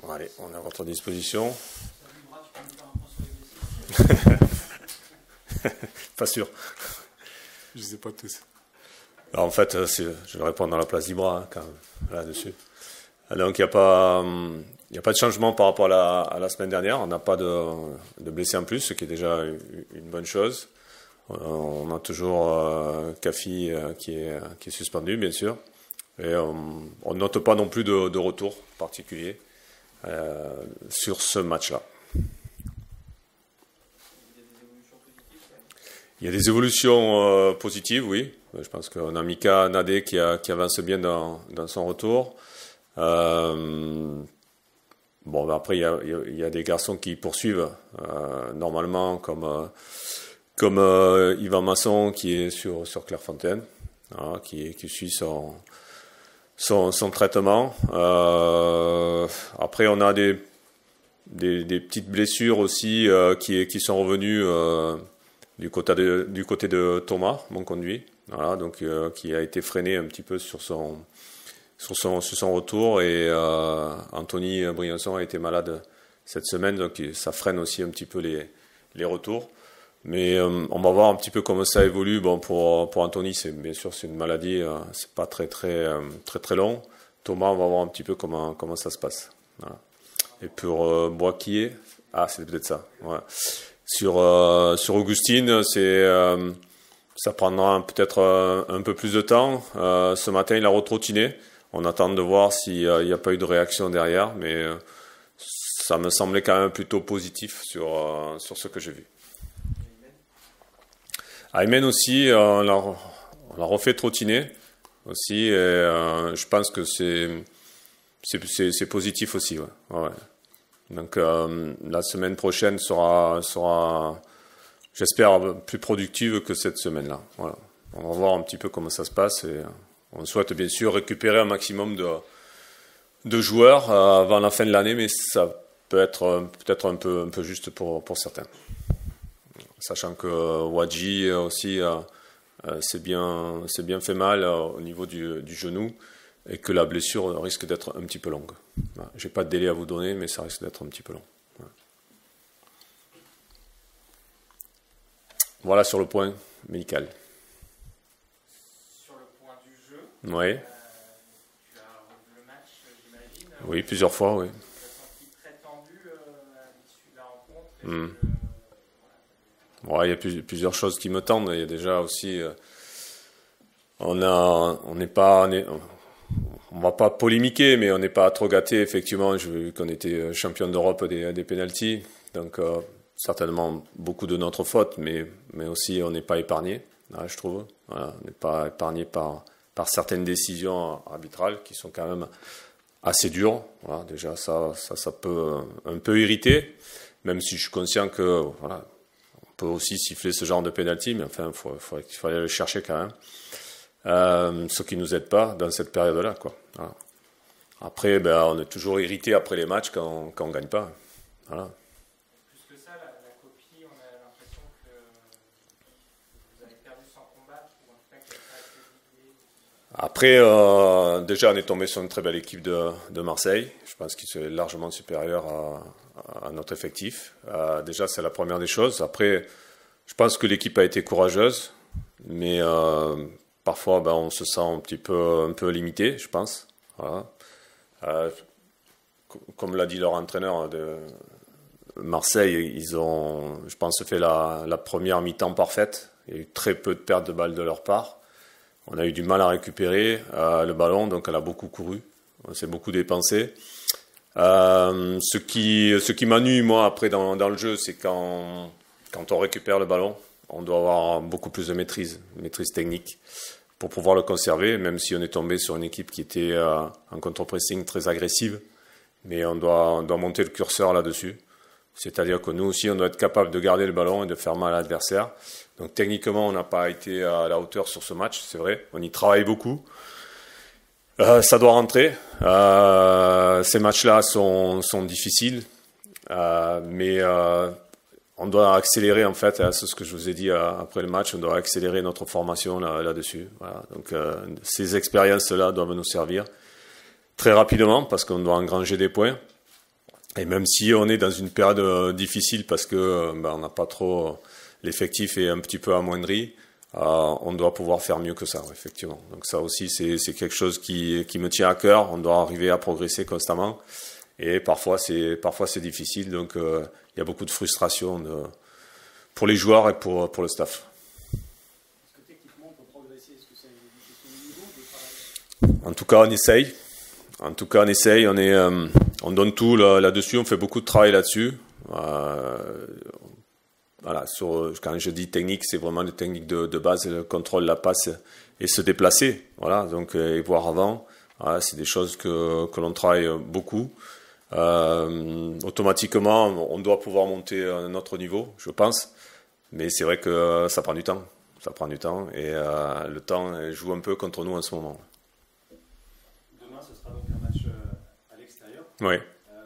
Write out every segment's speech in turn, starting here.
Allez, on est à votre disposition. Pas sûr. Je ne sais pas tous. Alors, en fait, je vais répondre dans la place d'Ibra, hein, quand même, là-dessus. Donc, il n'y a pas de changement par rapport à la semaine dernière. On n'a pas de blessés en plus, ce qui est déjà une bonne chose. On a toujours Kafi qui est suspendu, bien sûr. Et on ne note pas non plus de retour particulier sur ce match-là. Il y a des évolutions positives, oui. Je pense qu'on a Mika Nadé qui avance bien dans son retour. Bon, après, il y a des garçons qui poursuivent normalement, comme Yvan Masson qui est sur Clairefontaine, hein, qui suit son traitement. Après, on a des petites blessures aussi qui sont revenues du côté de Thomas, mon conduit, voilà, donc qui a été freiné un petit peu sur son retour, et Anthony Briançon a été malade cette semaine, donc ça freine aussi un petit peu les retours. Mais on va voir un petit peu comment ça évolue. Bon, pour Anthony, bien sûr c'est une maladie, c'est pas très long. Thomas, on va voir un petit peu comment ça se passe. Voilà. Et pour Boisquier, c'est peut-être ça. Ouais. Sur Augustine, ça prendra peut-être un peu plus de temps. Ce matin, il a retrottiné. On attend de voir s'il n'y a pas eu de réaction derrière, mais ça me semblait quand même plutôt positif sur ce que j'ai vu. Aymen aussi, on l'a refait trottiner aussi, et je pense que c'est positif aussi. Ouais. Ouais. Donc la semaine prochaine sera, j'espère, plus productive que cette semaine-là. Voilà. On va voir un petit peu comment ça se passe, et on souhaite bien sûr récupérer un maximum de joueurs avant la fin de l'année, mais ça peut être peut-être un peu juste pour certains. Sachant que Wadji aussi s'est bien fait mal au niveau du genou, et que la blessure risque d'être un petit peu longue. Voilà. Je n'ai pas de délai à vous donner, mais ça risque d'être un petit peu long. Voilà sur le point médical. Sur le point du jeu, oui. Tu as revu le match, j'imagine. Oui, plusieurs fois, oui. Tu as senti très tendu à l'issue de la rencontre. Ouais, il y a plusieurs choses qui me tendent. Il y a déjà aussi, on va pas polémiquer, mais on n'est pas trop gâté, effectivement. J'ai vu qu'on était champion d'Europe des pénaltys, donc certainement beaucoup de notre faute, mais aussi on n'est pas épargné, je trouve. Voilà, on n'est pas épargné par certaines décisions arbitrales qui sont quand même assez dures. Voilà, déjà ça peut un peu irriter, même si je suis conscient que voilà, on peut aussi siffler ce genre de pénalty, mais enfin il faut aller le chercher quand même. Ce qui nous aide pas dans cette période-là, quoi. Voilà. Après, on est toujours irrité après les matchs quand on gagne pas. Voilà. Plus que ça, la copie, on a l'impression que vous avez perdu sans combattre, ou en tout cas qu'il n'y a pas assez d'idées. Après, déjà, on est tombé sur une très belle équipe de Marseille. Je pense qu'ils sont largement supérieurs à notre effectif. Déjà, c'est la première des choses. Après, je pense que l'équipe a été courageuse, mais parfois, on se sent un peu limité, je pense. Voilà. Comme l'a dit leur entraîneur de Marseille, ils ont, je pense, fait la première mi-temps parfaite. Il y a eu très peu de pertes de balles de leur part. On a eu du mal à récupérer le ballon, donc elle a beaucoup couru. On s'est beaucoup dépensé. Ce qui m'ennuie, moi, après dans le jeu, c'est quand on récupère le ballon, on doit avoir beaucoup plus de maîtrise technique, pour pouvoir le conserver, même si on est tombé sur une équipe qui était en contre-pressing très agressive. Mais on doit monter le curseur là-dessus. C'est-à-dire que nous aussi, on doit être capable de garder le ballon et de faire mal à l'adversaire. Donc techniquement, on n'a pas été à la hauteur sur ce match, c'est vrai. On y travaille beaucoup. Ça doit rentrer. Ces matchs-là sont difficiles. Mais on doit accélérer, en fait, c'est ce que je vous ai dit après le match, on doit accélérer notre formation là-dessus. Voilà. Donc ces expériences-là doivent nous servir très rapidement, parce qu'on doit engranger des points. Et même si on est dans une période difficile parce que on n'a pas trop, l'effectif est un petit peu amoindri, on doit pouvoir faire mieux que ça, effectivement. Donc ça aussi, c'est quelque chose qui me tient à cœur. On doit arriver à progresser constamment. Et parfois c'est difficile. Donc il y a beaucoup de frustration pour les joueurs et pour le staff. Est-ce que techniquement on peut progresser? Est-ce que c'est une question de niveau de... En tout cas, on essaye. On donne tout là-dessus. On fait beaucoup de travail là-dessus. Voilà, quand je dis technique, c'est vraiment des techniques de base, le contrôle, la passe et se déplacer. Voilà, donc et voir avant. Voilà, c'est des choses que l'on travaille beaucoup. Automatiquement, on doit pouvoir monter à un autre niveau, je pense. Mais c'est vrai que ça prend du temps. Et le temps joue un peu contre nous en ce moment. Demain, ce sera donc un match à l'extérieur. Oui.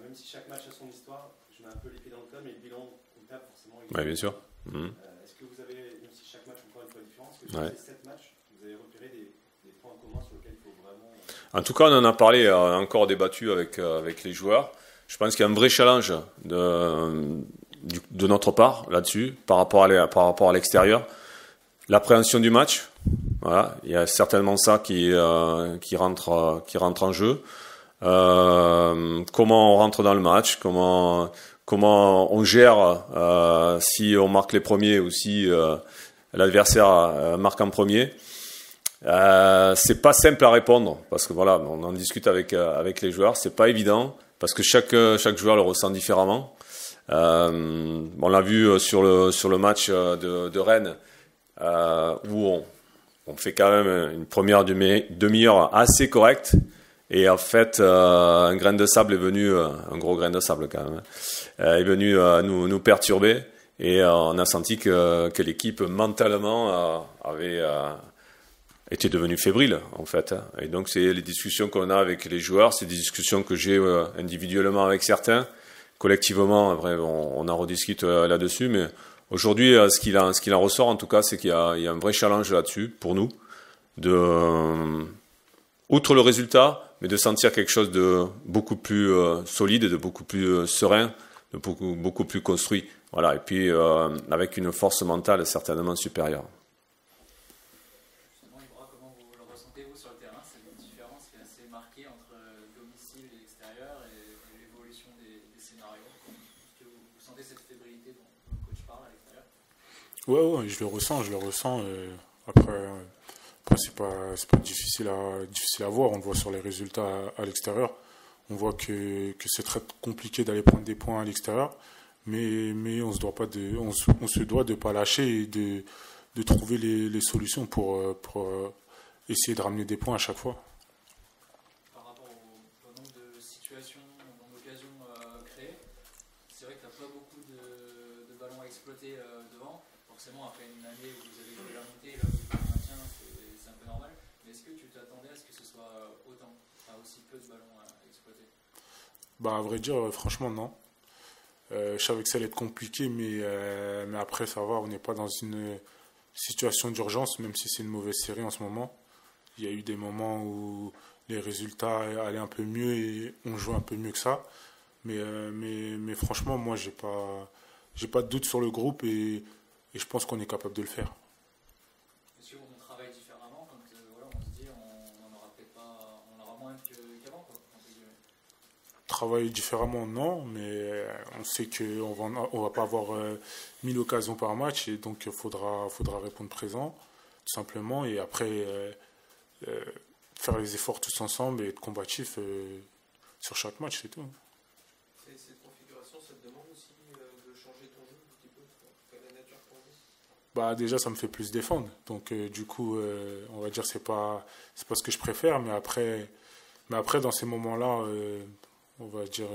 Même si chaque match a son histoire, je mets un peu les pieds dans le plat, mais le bilan comptable, forcément. Oui, bien sûr. Est-ce que vous avez, même si chaque match encore une fois différent, est-ce que sur ces 7 matchs, vous avez repéré des points communs sur lesquels il faut vraiment... En tout cas, on en a parlé, on a encore débattu avec les joueurs. Je pense qu'il y a un vrai challenge de notre part là-dessus, par rapport à l'extérieur. L'appréhension du match, voilà, il y a certainement ça qui rentre en jeu. Comment on rentre dans le match, comment on gère si on marque les premiers ou si l'adversaire marque en premier. C'est pas simple à répondre parce que voilà, on en discute avec les joueurs, c'est pas évident parce que chaque joueur le ressent différemment. On l'a vu sur le match de Rennes où on fait quand même une première demi-heure assez correcte et en fait un grain de sable est venu, un gros grain de sable quand même, est venu nous perturber et on a senti que l'équipe mentalement avait était devenue fébrile en fait. Et donc c'est les discussions qu'on a avec les joueurs, c'est des discussions que j'ai individuellement avec certains. Collectivement, après, on en rediscute là-dessus, mais aujourd'hui, ce qu'il en ressort, en tout cas, c'est qu'il y a un vrai challenge là-dessus, pour nous, outre le résultat, mais de sentir quelque chose de beaucoup plus solide, de beaucoup plus serein, de beaucoup plus construit. Voilà, et puis avec une force mentale certainement supérieure. Justement, Ibra, comment vous le ressentez-vous sur le terrain? C'est une différence qui est assez marquée entre le domicile et l'extérieur et l'évolution des scénarios. Est-ce que vous sentez cette fébrilité dont le coach parle à l'extérieur? Ouais, je le ressens. Après c'est pas difficile à voir. On le voit sur les résultats à l'extérieur. On voit que c'est très compliqué d'aller prendre des points à l'extérieur, mais on se doit de pas lâcher et de trouver les solutions pour essayer de ramener des points à chaque fois. Par rapport au nombre de situations, au nombre d'occasions créées, c'est vrai que tu n'as pas beaucoup de ballons à exploiter devant. Forcément, après une année où vous avez joué la montée, là, vous avez le maintien, c'est un peu normal. Mais est-ce que tu t'attendais à ce que ce soit autant, à aussi peu de ballons à exploiter? À vrai dire, franchement, non. Je savais que ça allait être compliqué, mais après, ça va, on n'est pas dans une situation d'urgence, même si c'est une mauvaise série en ce moment. Il y a eu des moments où les résultats allaient un peu mieux et on jouait un peu mieux que ça. Mais franchement, moi, j'ai pas de doute sur le groupe et je pense qu'on est capable de le faire. Est-ce qu'on travaille différemment quand voilà, on se dit on aura peut-être pas, on aura moins qu'avant, quoi, Travailler différemment, non, mais on sait qu'on va pas avoir 1000 occasions par match et donc il faudra répondre présent, tout simplement, et après faire les efforts tous ensemble et être combatifs sur chaque match, c'est tout. Cette configuration, ça te demande aussi de changer ton jeu un petit peu, quelle est la nature de ton jeu? Déjà, ça me fait plus défendre, donc du coup, on va dire c'est pas ce que je préfère, mais après dans ces moments-là, on va dire,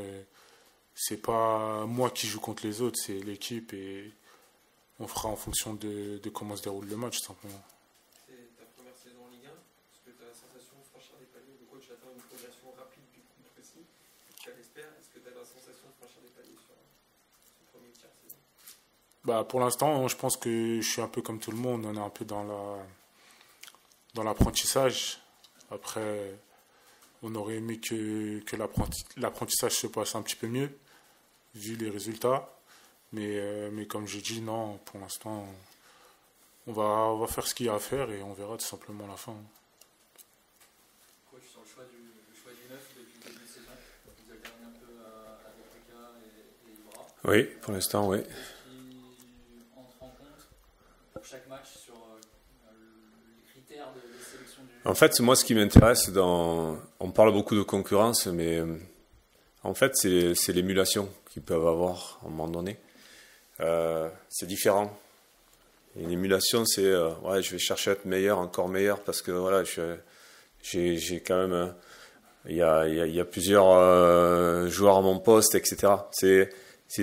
c'est pas moi qui joue contre les autres, c'est l'équipe et on fera en fonction de comment se déroule le match, tout simplement. C'est ta première saison en Ligue 1. Est-ce que tu as la sensation de franchir des paliers? Le coach attend une progression rapide du coup précis. Tu l'espères. Est-ce que tu as la sensation de franchir des paliers sur ce premier tiers saison? Pour l'instant, je pense que je suis un peu comme tout le monde, on est un peu dans l'apprentissage. Après, on aurait aimé que l'apprentissage se passe un petit peu mieux. vu les résultats. Mais comme j'ai dit, non, pour l'instant, on va faire ce qu'il y a à faire et on verra tout simplement la fin. Coach, sur le choix du 9 depuis le début de saison, vous alternez un peu avec Lucas et Ibra. Oui, pour l'instant, oui. Est-ce qu'on se rend compte pour chaque match sur les critères de sélection du... En fait, moi, ce qui m'intéresse, on parle beaucoup de concurrence, mais en fait, c'est l'émulation qu'ils peuvent avoir à un moment donné. C'est différent. Une émulation, c'est ouais, je vais chercher à être meilleur, encore meilleur, parce que voilà, j'ai quand même, il y a plusieurs joueurs à mon poste, etc. C'est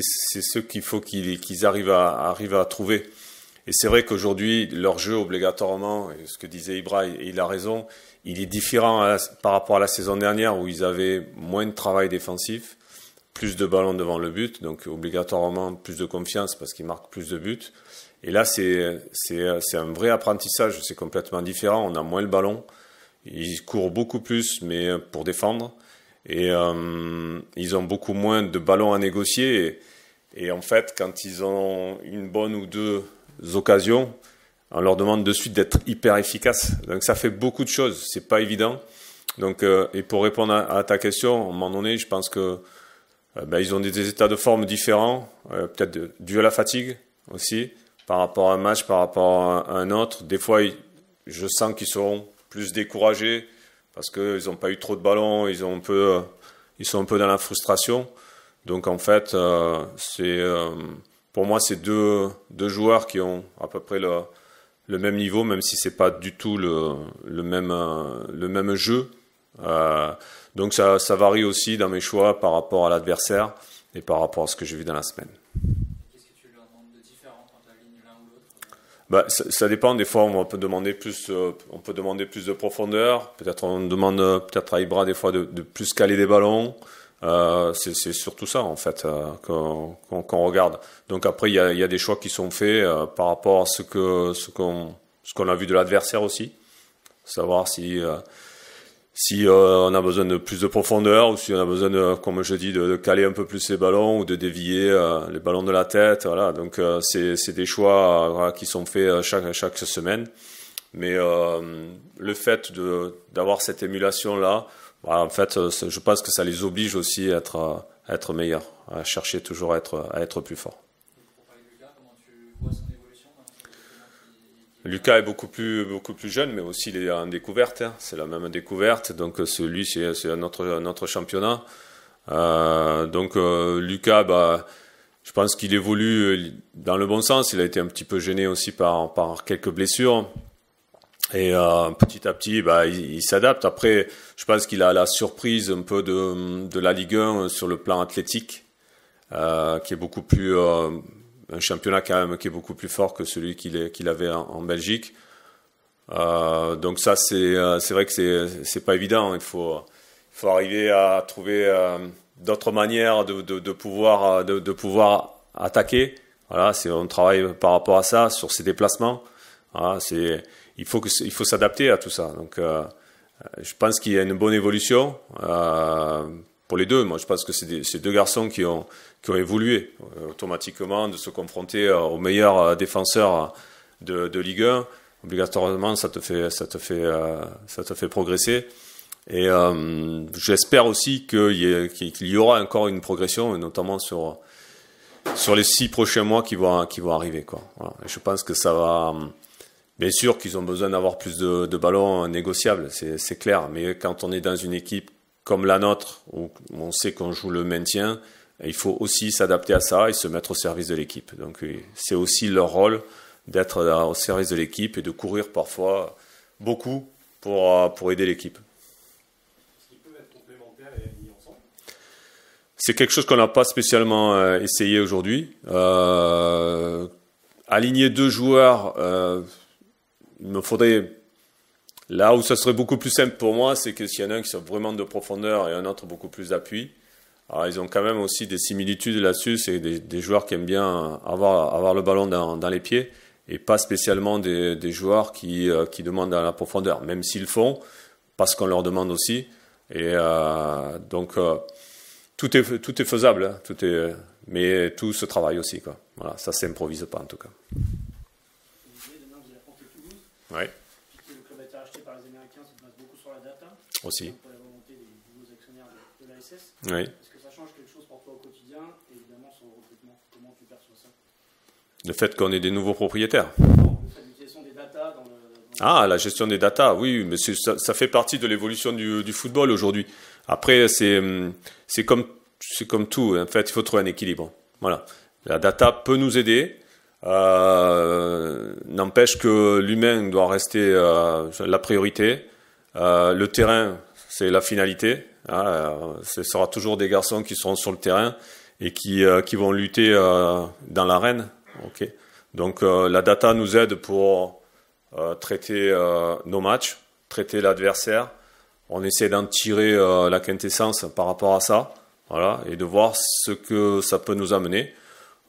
ce qu'il faut qu'ils arrivent à trouver. Et c'est vrai qu'aujourd'hui, leur jeu obligatoirement, et ce que disait Ibra, et il a raison, il est différent par rapport à la saison dernière où ils avaient moins de travail défensif, plus de ballons devant le but, donc obligatoirement plus de confiance parce qu'ils marquent plus de buts. Et là, c'est un vrai apprentissage, c'est complètement différent. On a moins le ballon, ils courent beaucoup plus, mais pour défendre. Et ils ont beaucoup moins de ballons à négocier. Et en fait, quand ils ont une bonne ou deux occasions, on leur demande de suite d'être hyper efficaces. Donc ça fait beaucoup de choses, c'est pas évident. Donc, et pour répondre à ta question, à un moment donné, je pense que ils ont des états de forme différents, peut-être dû à la fatigue aussi, par rapport à un match, par rapport à un autre. Des fois, je sens qu'ils seront plus découragés parce qu'ils n'ont pas eu trop de ballons, ils sont un peu dans la frustration. Donc en fait, pour moi, c'est deux joueurs qui ont à peu près le même niveau, même si c'est pas du tout le même jeu. Donc ça varie aussi dans mes choix par rapport à l'adversaire et par rapport à ce que j'ai vu dans la semaine. Qu'est-ce que tu leur demandes de différent quand tu alignes l'un ou l'autre? Ça dépend. Des fois, on peut demander plus de profondeur. Peut-être on demande à Ibra des fois de plus caler des ballons. C'est surtout ça en fait qu'on regarde. Donc après, il y a des choix qui sont faits par rapport à ce qu'on a vu de l'adversaire aussi. Savoir si on a besoin de plus de profondeur ou si on a besoin comme je dis, de caler un peu plus les ballons ou de dévier les ballons de la tête. Voilà. Donc c'est des choix qui sont faits chaque semaine. Mais le fait d'avoir cette émulation là, en fait, je pense que ça les oblige aussi à être meilleurs, à chercher toujours à être plus forts. Pour parler de Lucas, comment tu vois son évolution Lucas est beaucoup plus jeune, mais aussi il est en découverte. Hein. C'est la même découverte. Donc celui, c'est notre championnat. Donc Lucas, je pense qu'il évolue dans le bon sens. Il a été un petit peu gêné aussi par quelques blessures. Et petit à petit, il s'adapte. Après, je pense qu'il a la surprise un peu de la Ligue 1 sur le plan athlétique, qui est beaucoup plus un championnat quand même qui est beaucoup plus fort que celui qu'il avait en Belgique. Donc ça, c'est vrai que c'est pas évident. Il faut arriver à trouver d'autres manières de pouvoir attaquer. Voilà, on travaille par rapport à ça sur ses déplacements. Voilà, il faut s'adapter à tout ça. Donc, je pense qu'il y a une bonne évolution pour les deux. Moi, je pense que c'est deux garçons qui ont évolué automatiquement de se confronter aux meilleurs défenseurs de Ligue 1. Obligatoirement, ça te fait progresser. Et j'espère aussi qu'il y aura encore une progression, notamment sur les 6 prochains mois qui vont arriver, quoi. Voilà. Et je pense que ça va. Bien sûr qu'ils ont besoin d'avoir plus de ballons négociables, c'est clair. Mais quand on est dans une équipe comme la nôtre, où on sait qu'on joue le maintien, il faut aussi s'adapter à ça et se mettre au service de l'équipe. Donc c'est aussi leur rôle d'être au service de l'équipe et de courir parfois beaucoup pour aider l'équipe. Est-ce qu'ils peuvent être complémentaires et alignés ensemble? C'est quelque chose qu'on n'a pas spécialement essayé aujourd'hui. Aligner deux joueurs... il me faudrait, là où ça serait beaucoup plus simple pour moi, c'est que s'il y en a un qui soit vraiment de profondeur et un autre beaucoup plus d'appui. Alors ils ont quand même aussi des similitudes là-dessus, c'est des joueurs qui aiment bien avoir le ballon dans les pieds et pas spécialement des joueurs qui demandent à la profondeur, même s'ils le font, parce qu'on leur demande aussi. Et donc tout est faisable, hein. Mais tout se travaille aussi, quoi. Voilà, ça s'improvise pas en tout cas. Demain, vous allez affronter Toulouse. Ouais. Puisque le club a été racheté par les Américains, ça se base beaucoup sur la data. Aussi. Pour la volonté des nouveaux actionnaires de l'ASS. Oui. Est-ce que ça change quelque chose pour toi au quotidien et évidemment sur le recrutement? Comment tu perçois ça? Le fait qu'on ait des nouveaux propriétaires. Non, le fait d'utilisation des data dans le... Ah, la gestion des datas, oui, mais ça fait partie de l'évolution du football aujourd'hui. Après, c'est comme tout. En fait, il faut trouver un équilibre. Voilà. La data peut nous aider. N'empêche que l'humain doit rester la priorité. Le terrain, c'est la finalité. Ce sera toujours des garçons qui seront sur le terrain et qui vont lutter dans l'arène. Okay. Donc, la data nous aide pour traiter nos matchs, traiter l'adversaire. On essaie d'en tirer la quintessence par rapport à ça, voilà, et de voir ce que ça peut nous amener.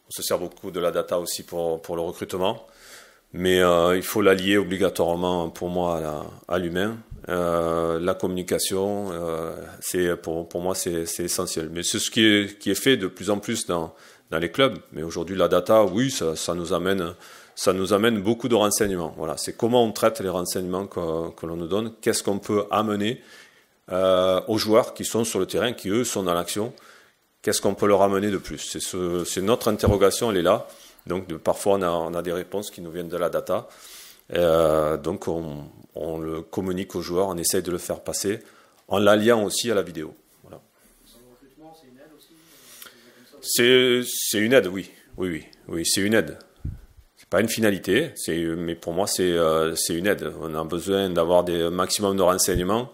On se sert beaucoup de la data aussi pour le recrutement, mais il faut l'allier obligatoirement pour moi à l'humain. La communication, pour moi c'est essentiel. Mais c'est ce qui est fait de plus en plus dans les clubs. Mais aujourd'hui la data, oui, ça nous amène beaucoup de renseignements. Voilà, c'est comment on traite les renseignements que l'on nous donne, qu'est-ce qu'on peut amener aux joueurs qui sont sur le terrain, qui eux sont dans l'action, qu'est-ce qu'on peut leur amener de plus. C'est notre interrogation, elle est là. Donc parfois on a des réponses qui nous viennent de la data. Donc on le communique aux joueurs, on essaye de le faire passer en l'alliant aussi à la vidéo. Voilà. Sur le recrutement, c'est une aide aussi C'est une aide, oui, c'est une aide. Pas une finalité, mais pour moi c'est une aide. On a besoin d'avoir des maximum de renseignements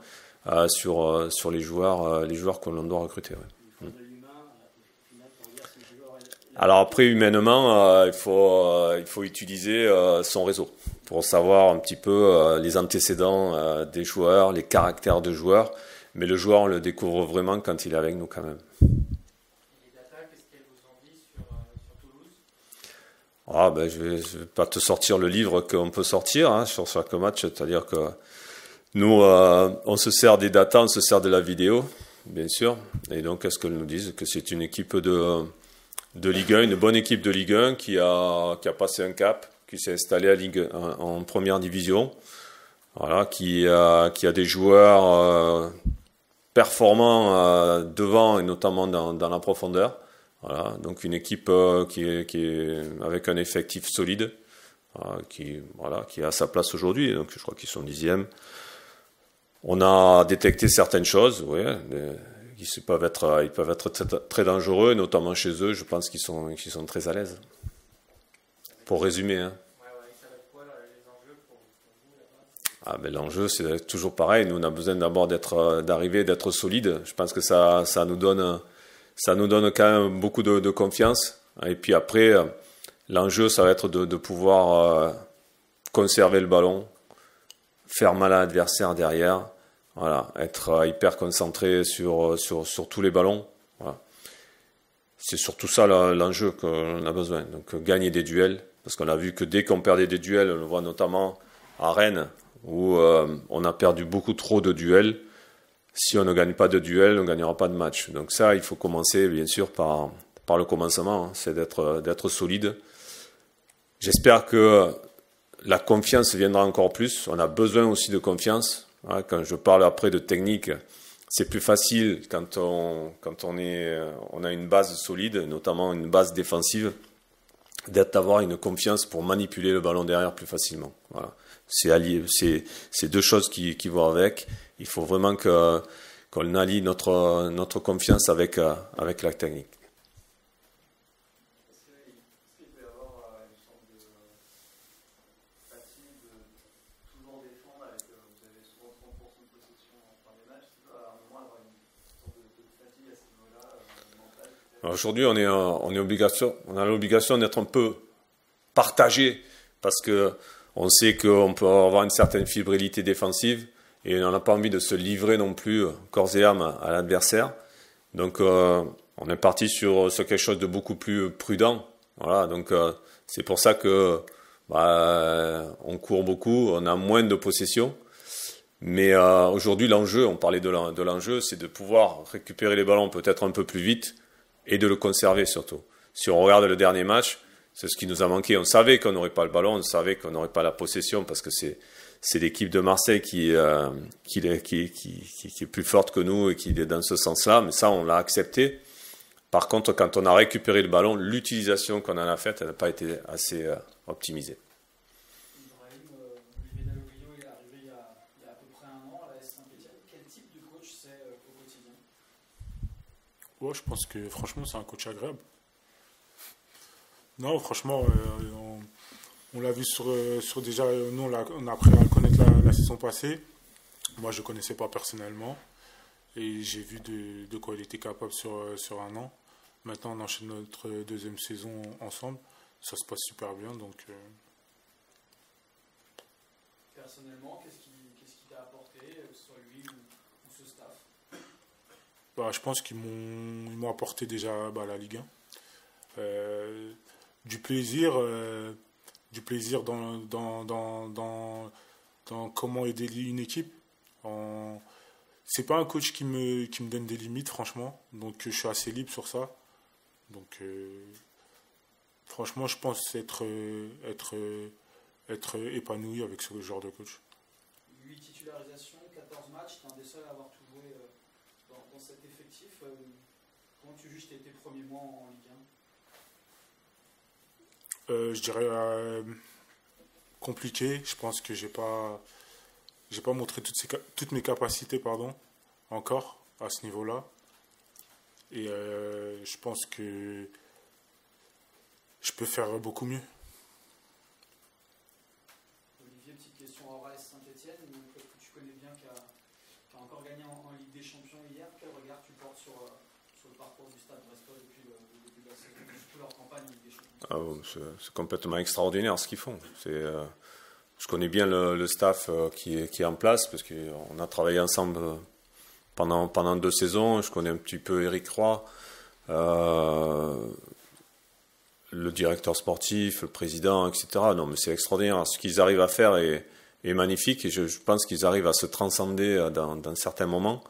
sur les joueurs que l'on doit recruter. Ouais. Alors après humainement, il faut utiliser son réseau pour savoir un petit peu les antécédents des joueurs, les caractères de joueurs. Mais le joueur on le découvre vraiment quand il est avec nous quand même. Je vais pas te sortir le livre qu'on peut sortir sur chaque match, c'est-à-dire que nous, on se sert des datas, on se sert de la vidéo, bien sûr, et donc qu'est-ce qu'elles nous disent? Que c'est une équipe de Ligue 1, une bonne équipe de Ligue 1 qui a passé un cap, qui s'est installée en première division, voilà, qui a des joueurs performants devant et notamment dans la profondeur. Voilà, donc une équipe qui est avec un effectif solide, qui a sa place aujourd'hui. Donc je crois qu'ils sont 10e. On a détecté certaines choses, ils peuvent être très, très dangereux, notamment chez eux. Je pense qu'ils sont très à l'aise. Pour résumer. Ça va être quoi les enjeux pour vous là-bas? L'enjeu c'est toujours pareil. Nous on a besoin d'abord d'être solide. Je pense que ça nous donne quand même beaucoup de confiance. Et puis après, l'enjeu, ça va être de pouvoir conserver le ballon, faire mal à l'adversaire derrière, voilà, être hyper concentré sur tous les ballons. Voilà. C'est surtout ça l'enjeu qu'on a besoin. Donc gagner des duels, parce qu'on a vu que dès qu'on perdait des duels, on le voit notamment à Rennes, où on a perdu beaucoup trop de duels. Si on ne gagne pas de duel, on ne gagnera pas de match. Donc ça, il faut commencer, bien sûr, par le commencement, c'est d'être solide. J'espère que la confiance viendra encore plus. On a besoin aussi de confiance. Quand je parle après de technique, c'est plus facile quand on a une base solide, notamment une base défensive, d'avoir une confiance pour manipuler le ballon derrière plus facilement. Voilà. C'est deux choses qui vont avec. Il faut vraiment qu'on allie notre confiance avec la technique. Est-ce qu'il peut y avoir une sorte de fatigue de toujours défendre vous avez souvent 30% de possession en fin des matchs, il peut à un moment avoir une sorte de fatigue à ce niveau-là, mentale? Aujourd'hui, on a l'obligation d'être un peu partagé parce que on sait qu'on peut avoir une certaine fébrilité défensive et on n'a pas envie de se livrer non plus corps et âme à l'adversaire. Donc on est parti sur quelque chose de beaucoup plus prudent. Voilà, donc c'est pour ça que on court beaucoup, on a moins de possession. Mais aujourd'hui, l'enjeu, on parlait de l'enjeu, c'est de pouvoir récupérer les ballons peut-être un peu plus vite et de le conserver surtout. Si on regarde le dernier match, c'est ce qui nous a manqué. On savait qu'on n'aurait pas le ballon, on savait qu'on n'aurait pas la possession parce que c'est l'équipe de Marseille qui est plus forte que nous et qui est dans ce sens-là. Mais ça, on l'a accepté. Par contre, quand on a récupéré le ballon, l'utilisation qu'on en a faite, elle n'a pas été assez optimisée. Ibrahim, Olivier Dalloglio est arrivé il y a à peu près un an à la S Saint-Etienne. Quel type de coach c'est au quotidien? Ouais, je pense que franchement, c'est un coach agréable. Non, franchement, on l'a vu sur déjà, nous on a appris à le connaître la saison passée. Moi, je ne le connaissais pas personnellement. Et j'ai vu de quoi il était capable sur un an. Maintenant, on enchaîne notre deuxième saison ensemble. Ça se passe super bien. Donc, Personnellement, qu'est-ce qu'il t'a apporté, que ce soit lui ou ce staff? je pense qu'ils m'ont apporté déjà la Ligue 1. Du plaisir dans comment aider une équipe. C'est pas un coach qui me donne des limites, franchement. Donc, je suis assez libre sur ça. Donc, franchement, je pense être épanoui avec ce genre de coach. 8 titularisations, 14 matchs, tu es un des seuls à avoir tout joué dans cet effectif. Comment tu juges tes premiers mois en Ligue 1? Je dirais compliqué. Je pense que j'ai pas montré toutes mes capacités, encore à ce niveau-là. Et je pense que je peux faire beaucoup mieux. Olivier, petite question hors AS Saint-Etienne, que tu connais bien, qui a encore gagné en Ligue des Champions hier. Quel regard tu portes sur le parcours du Stade Brestois depuis le début de la saison, surtout leur campagne en Ligue des Champions? C'est complètement extraordinaire ce qu'ils font. Je connais bien le staff qui est en place parce qu'on a travaillé ensemble pendant 2 saisons. Je connais un petit peu Éric Roy, le directeur sportif, le président, etc. Non, mais c'est extraordinaire. Ce qu'ils arrivent à faire est magnifique et je pense qu'ils arrivent à se transcender dans certains moments.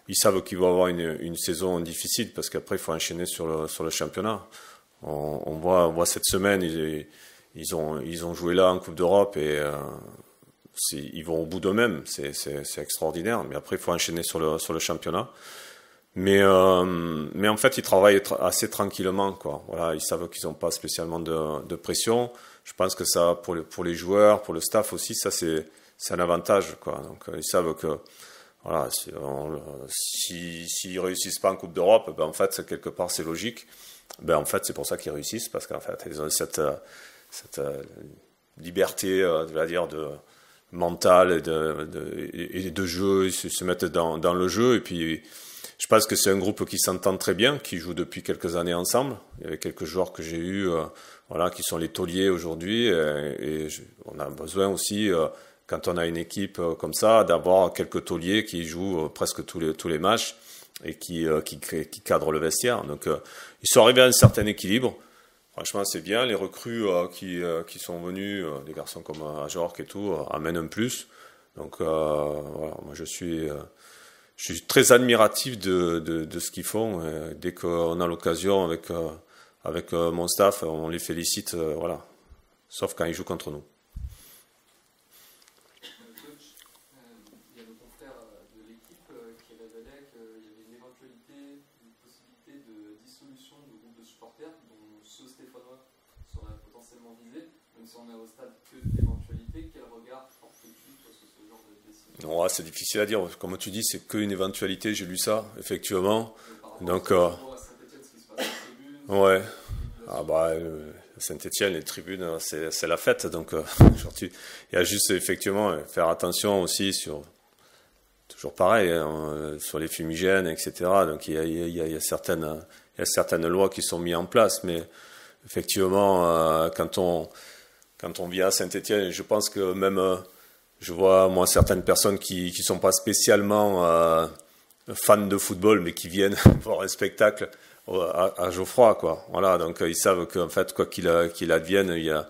Ils savent qu'ils vont avoir une saison difficile parce qu'après, il faut enchaîner sur le championnat. On voit cette semaine, ils ont joué là en Coupe d'Europe et ils vont au bout d'eux-mêmes. C'est extraordinaire. Mais après, il faut enchaîner sur le championnat. Mais en fait, ils travaillent assez tranquillement, quoi. Voilà, ils savent qu'ils n'ont pas spécialement de pression. Je pense que ça, pour les joueurs, pour le staff aussi, ça c'est un avantage, quoi. Donc ils savent que voilà, s'ils réussissent pas en Coupe d'Europe, en fait, quelque part, c'est logique. En fait, c'est pour ça qu'ils réussissent, parce qu'en fait, ils ont cette liberté, de mentale et de jeu, ils se mettent dans le jeu. Et puis, je pense que c'est un groupe qui s'entend très bien, qui joue depuis quelques années ensemble. Il y avait quelques joueurs que j'ai eus, qui sont les tauliers aujourd'hui. Et on a besoin aussi, quand on a une équipe comme ça, d'avoir quelques tauliers qui jouent presque tous les matchs et qui cadrent le vestiaire. Donc, ils sont arrivés à un certain équilibre. Franchement, c'est bien. Les recrues qui sont venus, des garçons comme Ajorc et tout, amènent un plus. Donc, moi, je suis très admiratif de ce qu'ils font. Dès qu'on a l'occasion avec mon staff, on les félicite, sauf quand ils jouent contre nous. Coach, il y a le confrère de l'équipe qui révélait qu'il y avait une éventualité, une possibilité de dissolution du groupe de supporters dont ceux stéphanois seraient potentiellement visés, même si on est au stade que d'éventualité. Quel regard portes-tu sur ce genre de décision? Non, c'est difficile à dire. Comme tu dis, c'est qu'une éventualité. J'ai lu ça, effectivement. Donc, Saint-Etienne, ce qui se passe en tribune. Ouais. Saint-Etienne, les tribunes, c'est la fête. Donc, il y a juste effectivement faire attention aussi toujours pareil, sur les fumigènes, etc. Donc, il y a certaines lois qui sont mises en place, mais effectivement, quand on vient à Saint-Etienne, je pense que même je vois moi certaines personnes qui sont pas spécialement fans de football, mais qui viennent voir un spectacle à Geoffroy, quoi. Voilà, donc ils savent qu'en fait, quoi qu'il advienne, il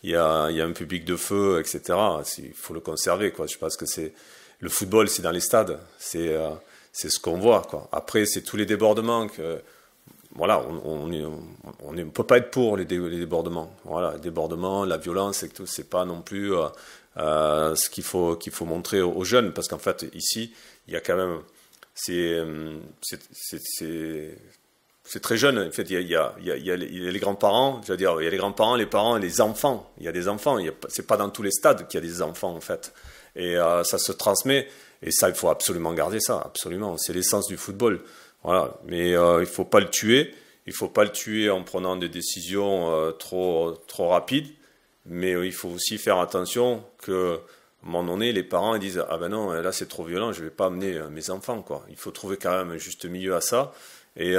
y a un public de feu, etc. Il faut le conserver, quoi. Je pense que le football, c'est dans les stades, c'est ce qu'on voit, quoi. Après, c'est tous les débordements voilà, on ne peut pas être pour les débordements. Voilà, les débordements, la violence, c'est pas non plus ce qu'il faut montrer aux jeunes, parce qu'en fait ici il y a quand même c'est très jeune. En fait, il y a les grands-parents, je veux dire, il y a les grands-parents, les parents et les enfants. Il y a des enfants. C'est pas dans tous les stades qu'il y a des enfants en fait. Et ça se transmet. Et ça, il faut absolument garder ça. Absolument. C'est l'essence du football. Voilà. Mais il faut pas le tuer. Il faut pas le tuer en prenant des décisions trop rapides. Mais il faut aussi faire attention que, à un moment donné, les parents ils disent ah ben non, là c'est trop violent, je vais pas amener mes enfants quoi. Il faut trouver quand même un juste milieu à ça. Et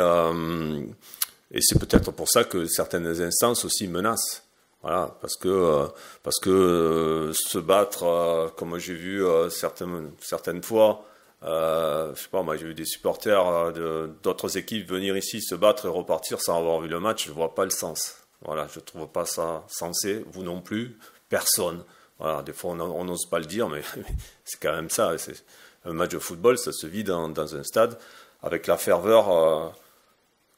c'est peut-être pour ça que certaines instances aussi menacent. Voilà, parce que se battre, comme j'ai vu certaines fois, je sais pas, moi j'ai vu des supporters d'autres équipes venir ici se battre et repartir sans avoir vu le match. Je vois pas le sens. Voilà, je trouve pas ça sensé. Vous non plus, personne. Voilà, des fois on n'ose pas le dire, mais c'est quand même ça. C'est un match de football, ça se vit dans un stade avec la ferveur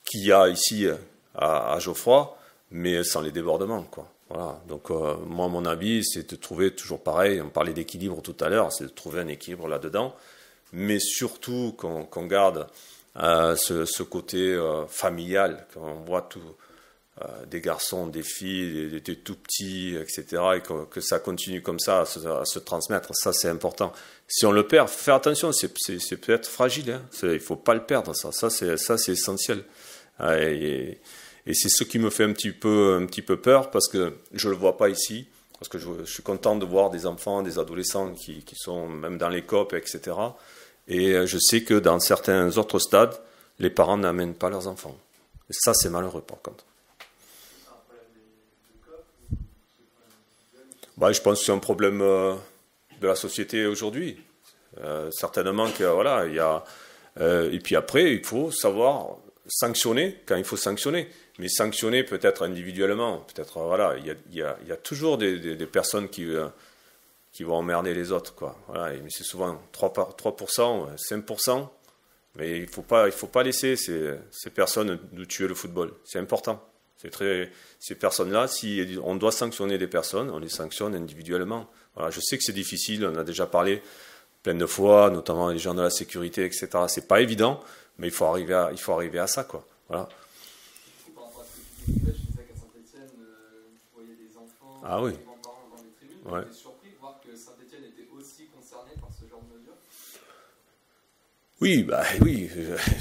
qu'il y a ici à Geoffroy, mais sans les débordements, quoi. Voilà. Donc moi, mon avis, c'est de trouver toujours pareil. On parlait d'équilibre tout à l'heure, c'est de trouver un équilibre là-dedans, mais surtout qu'on garde ce côté familial, qu'on voit tout. Des garçons, des filles, des tout petits, etc., et que ça continue comme ça à se transmettre. Ça, c'est important. Si on le perd, faut faire attention, c'est peut-être fragile. Hein. Il ne faut pas le perdre, ça. Ça, c'est essentiel. Et c'est ce qui me fait un petit peu peur, parce que je ne le vois pas ici. Parce que je suis content de voir des enfants, des adolescents qui sont même dans les COP, etc. Et je sais que dans certains autres stades, les parents n'amènent pas leurs enfants. Et ça, c'est malheureux, par contre. Je pense que c'est un problème de la société aujourd'hui. Certainement que voilà, il y a. Et puis après, il faut savoir sanctionner quand il faut sanctionner, mais sanctionner peut-être individuellement. Peut-être voilà, il y a toujours des personnes qui vont emmerder les autres, quoi. Voilà, mais c'est souvent 3%, 5%. Mais il faut pas laisser ces personnes nous tuer le football. C'est important. Ces personnes-là, si on doit sanctionner des personnes, on les sanctionne individuellement. Voilà, je sais que c'est difficile, on a déjà parlé plein de fois, notamment les gens de la sécurité, etc. C'est pas évident, mais il faut arriver à ça, quoi. Voilà. Par rapport à ce que tu disais, je sais qu'à Saint-Etienne, vous voyez des enfants, des grands-parents dans les tribunes. Ouais. J'étais surpris de voir que Saint-Etienne était aussi concerné par ce genre de mesures. Oui,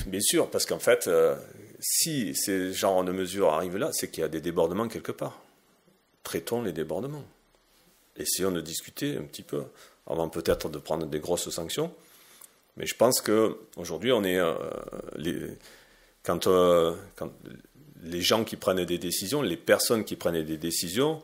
bien sûr, parce qu'en fait, si ces genres de mesures arrivent là, c'est qu'il y a des débordements quelque part. Traitons les débordements. Essayons de discuter un petit peu, avant peut-être de prendre des grosses sanctions. Mais je pense qu'aujourd'hui, on est quand les gens qui prennent des décisions, les personnes qui prennent des décisions,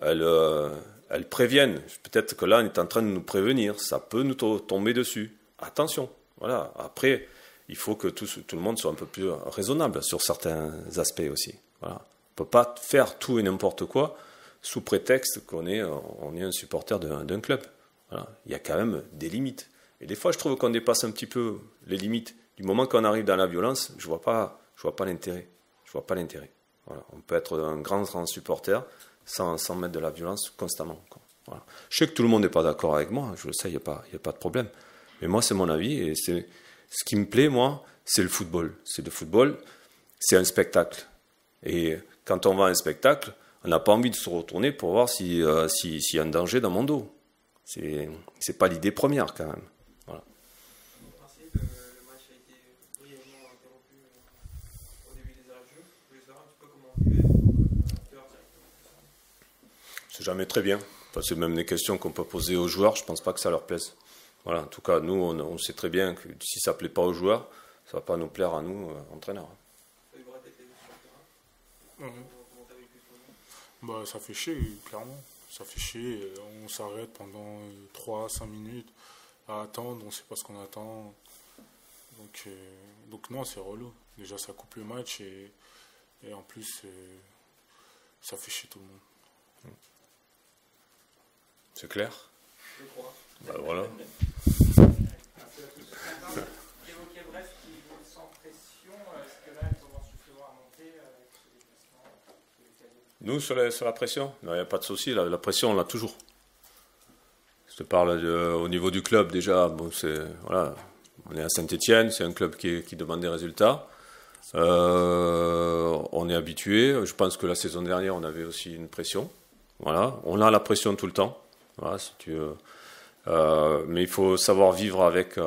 elles préviennent. Peut-être que là, on est en train de nous prévenir. Ça peut nous tomber dessus. Attention. Voilà. Après, il faut que tout le monde soit un peu plus raisonnable sur certains aspects aussi. Voilà. On ne peut pas faire tout et n'importe quoi sous prétexte qu'on est un supporter d'un club. Voilà. Il y a quand même des limites. Et des fois, je trouve qu'on dépasse un petit peu les limites. Du moment qu'on arrive dans la violence, je vois pas l'intérêt. Je vois pas l'intérêt. Voilà. On peut être un grand supporter sans mettre de la violence constamment, quoi. Voilà. Je sais que tout le monde n'est pas d'accord avec moi. Je le sais, il n'y a pas de problème. Mais moi, c'est mon avis, et ce qui me plaît, moi, c'est le football. C'est le football, c'est un spectacle. Et quand on va à un spectacle, on n'a pas envie de se retourner pour voir s'il y a un danger dans mon dos. C'est pas l'idée première, quand même. Voilà. Merci. Le match a été brièvement interrompu au début des arrêts de jeu. Je voulais savoir un petit peu comment on vivait C'est jamais très bien. Enfin, c'est même des questions qu'on peut poser aux joueurs. Je pense pas que ça leur plaise. Voilà, en tout cas, nous, on sait très bien que si ça ne plaît pas aux joueurs, ça ne va pas nous plaire à nous, entraîneurs. Ça fait chier, clairement. Ça fait chier. On s'arrête pendant 3-5 minutes à attendre. On ne sait pas ce qu'on attend. Donc non, c'est relou. Déjà, ça coupe le match et en plus, ça fait chier tout le monde. C'est clair ? Je crois. Voilà. Évoquer Brest qui joue sans pression, est-ce que là, elles auront suffisamment Nous, sur la pression, il n'y a pas de souci. La pression, on l'a toujours. Je te parle au niveau du club, déjà. Bon, voilà, on est à Saint-Étienne, c'est un club qui demande des résultats. On est habitué. Je pense que la saison dernière, on avait aussi une pression. Voilà, on a la pression tout le temps. Voilà, si tu veux. Mais il faut savoir vivre avec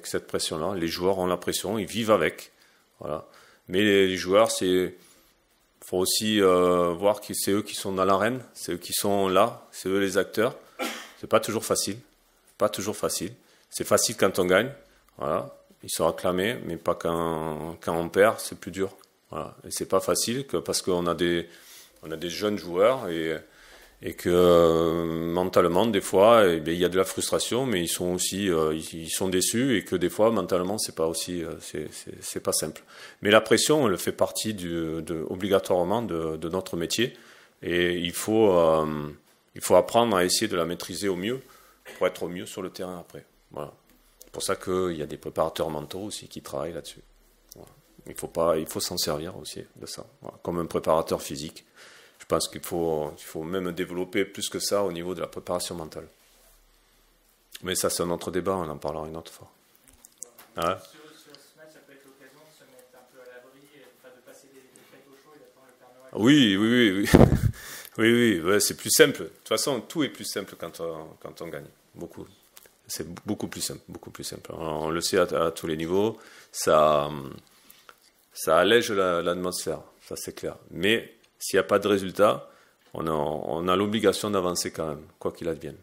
cette pression-là. Les joueurs ont la pression, ils vivent avec. Voilà. Mais les joueurs, faut aussi voir que c'est eux qui sont dans l'arène, c'est eux qui sont là, c'est eux les acteurs. C'est pas toujours facile. Pas toujours facile. C'est facile quand on gagne. Voilà. Ils sont acclamés, mais pas quand on perd, c'est plus dur. Voilà. Et c'est pas facile parce qu'on a des jeunes joueurs et que mentalement, des fois, il y a de la frustration, mais ils sont aussi ils sont déçus et que des fois, mentalement, c'est pas aussi c'est pas simple. Mais la pression, elle fait partie obligatoirement de notre métier et il faut apprendre à essayer de la maîtriser au mieux pour être au mieux sur le terrain après. Voilà. C'est pour ça qu'il y a des préparateurs mentaux aussi qui travaillent là-dessus. Voilà. Il faut s'en servir aussi de ça, voilà. Comme un préparateur physique. Je pense qu'il faut même développer plus que ça au niveau de la préparation mentale. Mais ça, c'est un autre débat, on en parlera une autre fois. Ouais. Sur ce match, ça peut être l'occasion de se mettre un peu à l'abri, de passer des fêtes au chaud et d'attendre le Père Noël. Oui, ouais, c'est plus simple. De toute façon, tout est plus simple quand on gagne. Beaucoup. C'est beaucoup plus simple, beaucoup plus simple. On le sait à tous les niveaux. Ça allège l'atmosphère, ça c'est clair. Mais s'il n'y a pas de résultat, on a l'obligation d'avancer quand même, quoi qu'il advienne.